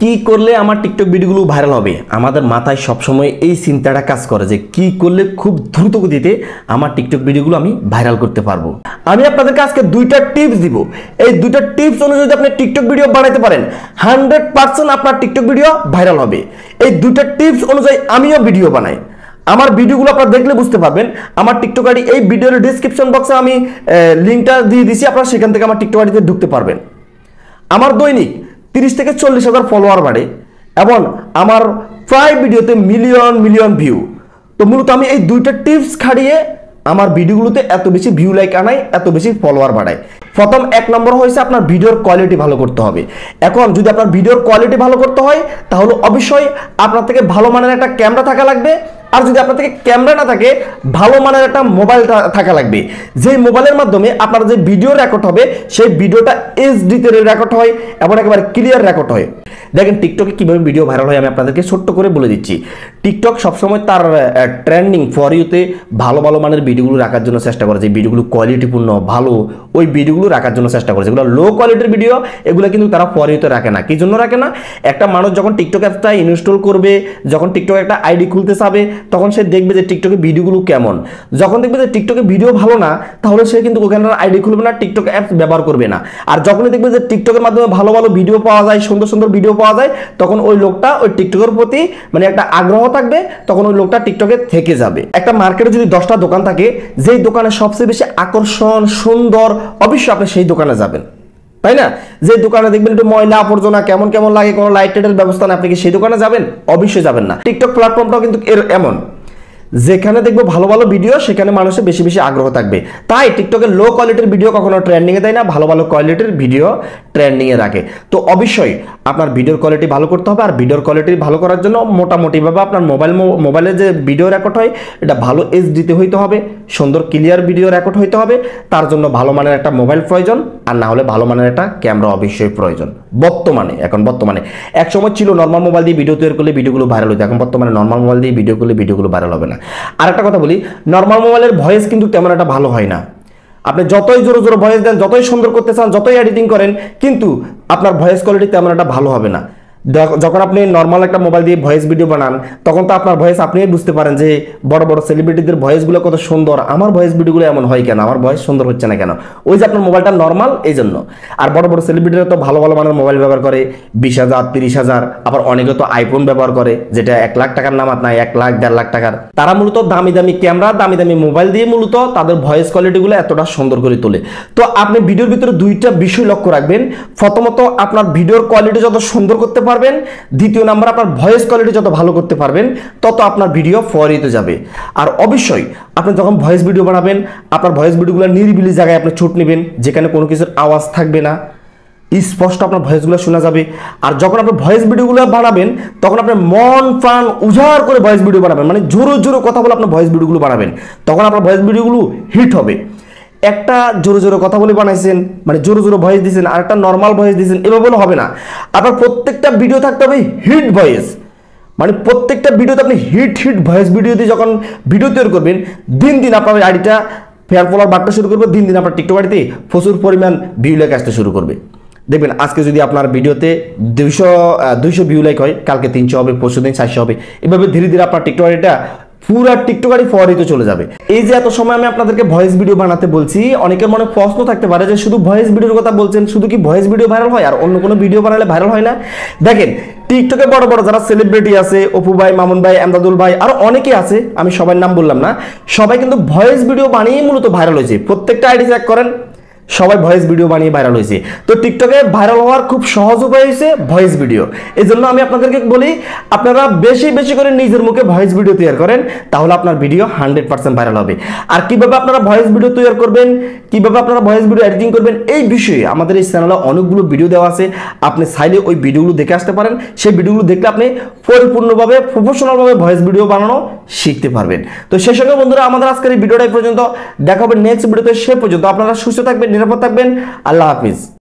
কি করলে আমার টিকটক ভিডিওগুলো ভাইরাল হবে? আমাদের মাথায় সবসময় এই চিন্তাটা কাজ করে যে কি করলে খুব দ্রুত গতিতে আমার টিকটক ভিডিওগুলো আমি ভাইরাল করতে পারবো। আমি আপনাদেরকে আজকে দুইটা টিপস দিব। এই দুইটা টিপস অনুযায়ী যদি আপনি টিকটক ভিডিও বানাতে পারেন 100% আপনার টিকটক ভিডিও ভাইরাল হবে। এই দুইটা টিপস অনুযায়ী আমিও ভিডিও বানাই। আমার ভিডিওগুলো আপনারা দেখলে বুঝতে পারবেন। আমার টিকটক আইডি এই ভিডিওর ডেসক্রিপশন বক্সে আমি লিঙ্কটা দিয়ে দিছি, আপনারা সেখান থেকে আমার টিকটক আইডিতে ঢুকতে পারবেন। আমার দৈনিক 30 থেকে 40,000 ফলোয়ার বাড়ে এবং আমার প্রায় ভিডিওতে মিলিয়ন ভিউ। তো মূলত আমি এই দুইটা টিপস খাটিয়ে আমার ভিডিওগুলোতে এত বেশি ভিউ লাইক আনাই, এত বেশি ফলোয়ার বাড়াই। প্রথম 1 নম্বর হয়েছে আপনার ভিডিওর কোয়ালিটি ভালো করতে হবে। এখন যদি আপনার ভিডিওর কোয়ালিটি ভালো করতে হয় তাহলে অবশ্যই আপনার থেকে ভালো মানের একটা ক্যামেরা থাকা লাগবে। আর যদি আপনার থেকে ক্যামেরা না থাকে, ভালো মানের একটা মোবাইল থাকা লাগবে, যেই মোবাইলের মাধ্যমে আপনার যে ভিডিও রেকর্ড হবে সেই ভিডিওটা এইচডিতে রেকর্ড হয় এবং একেবারে ক্লিয়ার রেকর্ড হয়। দেখেন টিকটকে কিভাবে ভিডিও ভাইরাল হয় আমি আপনাদেরকে ছোট্ট করে বলে দিচ্ছি। টিকটক সবসময় তার ট্রেন্ডিং ফর ইউতে ভালো মানের ভিডিওগুলো রাখার জন্য চেষ্টা করে, যে ভিডিওগুলো কোয়ালিটিপূর্ণ ভালো ওই ভিডিওগুলো রাখার জন্য চেষ্টা করে। যেগুলো লো কোয়ালিটির ভিডিও এগুলো কিন্তু তারা ফর ইউতে রাখে না। কি জন্য রাখে না? একটা মানুষ যখন টিকটক অ্যাপটা ইনস্টল করবে, যখন টিকটক একটা আইডি খুলতে চাবে, তখন সে দেখবে যে টিকটকে ভিডিওগুলো কেমন। যখন দেখবে যে টিকটকে ভিডিও ভালো না, তাহলে সে কিন্তু ওখানে আইডি খুলবে না, টিকটক অ্যাপস ব্যবহার করবে না। আর যখনই দেখবে যে টিকটকের মাধ্যমে ভালো ভিডিও পাওয়া যায়, সুন্দর ভিডিও পাওয়া যায়, তখন ওই লোকটা ওই টিকটকের প্রতি মানে একটা আগ্রহ থাকবে, তখন ওই লোকটা টিকটকে থেকে যাবে। একটা মার্কেটে যদি 10টা দোকান থাকে, যেই দোকানে সবচেয়ে বেশি আকর্ষণ সুন্দর, অবশ্যই আপনি সেই দোকানে যাবেন, তাই না? যে দোকানে দেখবেন একটু ময়লা আবর্জনা কেমন লাগে, কোনো লাইট টাইটের ব্যবস্থা না, আপনি কি সেই দোকানে যাবেন? অবশ্যই যাবেন না। টিকটক প্ল্যাটফর্মটাও কিন্তু এমন, যেখানে দেখবো ভালো ভিডিও সেখানে মানুষের বেশি আগ্রহ থাকবে। তাই টিকটকের লো কোয়ালিটির ভিডিও কখনো ট্রেন্ডিংয়ে দেয় না, ভালো কোয়ালিটির ভিডিও ট্রেন্ডিংয়ে রাখে। তো অবশ্যই আপনার ভিডিওর কোয়ালিটি ভালো করতে হবে। আর ভিডিওর কোয়ালিটি ভালো করার জন্য মোটামুটিভাবে আপনার মোবাইলে যে ভিডিও রেকর্ড হয় এটা ভালো এইচডিতে হইতে হবে, সুন্দর ক্লিয়ার ভিডিও রেকর্ড হইতে হবে। তার জন্য ভালো মানের একটা মোবাইল প্রয়োজন, আর না হলে ভালো মানের একটা ক্যামেরা অবশ্যই প্রয়োজন। বর্তমানে এক সময় ছিল নর্মাল মোবাইল দিয়ে ভিডিও তৈরি করলে ভিডিওগুলো ভাইরাল হতো, এখন বর্তমানে নর্মাল মোবাইল দিয়ে ভিডিও করলে ভিডিওগুলো ভাইরাল হবে না। আর একটা কথা বলি, নর্মাল মোবাইলের ভয়েস কিন্তু তেমন একটা ভালো হয় না। আপনি যতই জোরে ভয়েস দেন, যতই সুন্দর করতে চান, যতই এডিটিং করেন, কিন্তু আপনার ভয়েস কোয়ালিটি তেমন একটা ভালো হবে না। যখন আপনি নর্মাল একটা মোবাইল দিয়ে ভয়েস ভিডিও বানান, তখন তো আপনার ভয়েস আপনিই বুঝতে পারেন যে বড় সেলিব্রিটিদের ভয়েসগুলো কত সুন্দর, আমার ভয়েস ভিডিওগুলো এমন হয় কেন, আমার ভয়েস সুন্দর হচ্ছে না কেন? ওই যে আপনার মোবাইলটা নর্মাল, এই জন্য। আর বড় সেলিব্রিটিরা তো ভালো মানের মোবাইল ব্যবহার করে, 20,000 30,000, আবার অনেকে তো আইফোন ব্যবহার করে, যেটা 1 লাখ টাকার নামাত নাই, 1 লাখ 1.5 লাখ টাকার। তারা মূলত দামি ক্যামেরা, দামি মোবাইল দিয়ে মূলত তাদের ভয়েস কোয়ালিটিগুলো এতটা সুন্দর করে তোলে। তো আপনি ভিডিওর ভিতরে দুইটা বিষয় লক্ষ্য রাখবেন। প্রথমত আপনার ভিডিওর কোয়ালিটি যত সুন্দর করতে পারবেন, দ্বিতীয় নাম্বার আপনার ভয়েস কোয়ালিটি যত ভালো করতে পারবেন, তত আপনার ভিডিও ফরিতে যাবে। আর অবশ্যই আপনি যখন ভয়েস ভিডিও বানাবেন, আপনার ভয়েস ভিডিওগুলো নিরিবিলি জায়গায় আপনি শুট নেবেন, যেখানে কোনো কিছুর আওয়াজ থাকবে না, স্পষ্ট আপনার ভয়েসগুলো শোনা যাবে। আর যখন আপনি ভয়েস ভিডিওগুলো বানাবেন, তখন আপনি মন প্রাণ উজাড় করে ভয়েস ভিডিও বানাবেন, মানে জোরে কথা বলে আপনার ভয়েস ভিডিওগুলো বানাবেন, তখন আপনার ভয়েস ভিডিওগুলো হিট হবে। একটা জোরে কথা বলে বানাইছেন, মানে জোরে ভয়েস দিয়েছেন, আর একটা নর্মাল ভয়েস দিয়েছেন, এভাবে হবে না। আপনার প্রত্যেকটা ভিডিও থাকতে হবে হিট ভয়েস, মানে প্রত্যেকটা ভিডিওতে আপনি হিট ভয়েস ভিডিও দিয়ে যখন ভিডিও তৈরি করবেন, দিন আপনার আইডিটা ফেয়ার ফলোয়ার বাড়তে শুরু করবে, দিন আপনার টিকটক আইডিতে প্রচুর পরিমাণ ভিউ লাইক আসতে শুরু করবে। দেখবেন আজকে যদি আপনার ভিডিওতে 200 ভিউ লাইক হয়, কালকে 300 হবে, পরশুদিন 400 হবে, এভাবে ধীরে আপনার টিকটক আইডিটা পুরা টিকটকারই ফরিতে চলে যাবে। এই যে এত সময় আমি আপনাদেরকে ভয়েস ভিডিও বানাতে বলছি, অনেকের মনে প্রশ্ন থাকতে পারে যে শুধু ভয়েস ভিডিওর কথা বলছেন, শুধু কি ভয়েস ভিডিও ভাইরাল হয় আর অন্য কোনো ভিডিও বানালে ভাইরাল হয় না? দেখেন টিকটকে বড় যারা সেলিব্রিটি আছে, অপু ভাই, মামুন ভাই, এমদাদুল ভাই, আরো অনেকে আছে, আমি সবার নাম বললাম না, সবাই কিন্তু ভয়েস ভিডিও বানিয়ে মূলত ভাইরাল হয়েছে। প্রত্যেকটা আইডি চেক করেন, সবাই ভয়েস ভিডিও বানিয়ে ভাইরাল হয়েছে। তো টিকটকে ভাইরাল হওয়ার খুব সহজ উপায় হয়েছে ভয়েস ভিডিও। এই জন্য আমি আপনাদেরকে বলি, আপনারা বেশি করে নিজের মুখে ভয়েস ভিডিও তৈরি করেন, তাহলে আপনার ভিডিও 100% ভাইরাল হবে। আর কিভাবে আপনারা ভয়েস ভিডিও তৈরি করবেন, কিভাবে আপনারা ভয়েস ভিডিও এডিটিং করবেন, এই বিষয়ে আমাদের এই চ্যানেলে অনেকগুলো ভিডিও দেওয়া আছে। আপনি চাইলে ওই ভিডিওগুলো দেখে আসতে পারেন। সেই ভিডিওগুলো দেখলে আপনি পরিপূর্ণভাবে প্রফেশনালভাবে ভয়েস ভিডিও বানানো শিখতে পারবেন। তো সেই সঙ্গে বন্ধুরা, আমাদের আজকের এই ভিডিওটা পর্যন্ত, দেখা হবে নেক্সট ভিডিওতে। সে পর্যন্ত আপনারা সুস্থ থাকবেন, নিরাপদ থাকবেন। আল্লাহ হাফিজ।